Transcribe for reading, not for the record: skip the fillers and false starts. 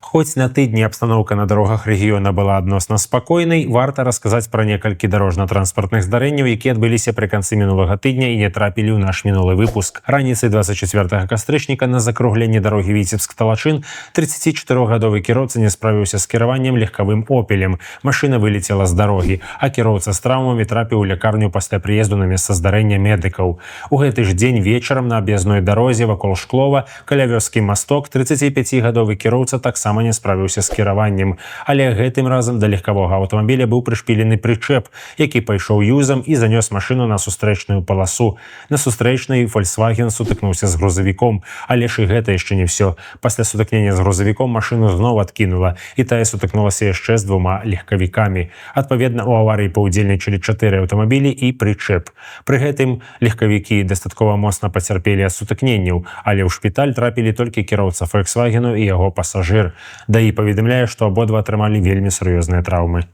Хоць на тыдні абстаноўка на дарогах рэгіёна была адносна спакойнай, варта расказаць пра некалькі дарожна-транспартных здарэнняў, якія адбыліся пры канцы мінулага тыдня і не трапілі ў наш мінулы выпуск. Раніцай 24 кастрычніка на закругленні дарогі Віцебск-Талачын 34-гадовы кіроўца не справіўся з кіраваннем легкавым «Опелем». Машына вылецела з дарогі, а кіроўца з траўмамі трапіў у лякарню пасля прыезду на месца здарэння медыкаў. У гэты ж дзень вечарам на аб'язной дарозе вакол Шклова каля вёскі Масток 35-гадовы кіроўца таксама не справіўся з кіраваннем. Але гэтым разам да легкавога аўтамабіля быў прышпілены прычэп, які пайшоў юзам і занёс машыну на сустрэчную паласу. На сустрэчнай Volkswagen сутыкнуўся з грузавіком. Але ж і гэта яшчэ не ўсё. Пасля сутыкнення з грузавіком машыну зноў адкінула, і тая сутыкнулася яшчэ з двума легкавікамі. Адпаведна, у аварыі паўдзельнічалі 4 аўтамабілі і прычэп. Пры гэтым легкавікі дастаткова моцна пацярпелі ад сутыкненняў, але ў шпіталь трапілі толькі кіроўца Volkswagen і яго пасажыр. ДАІ паведамляе, што абодва атрымалі вельмі сур'ёзныя траўмы.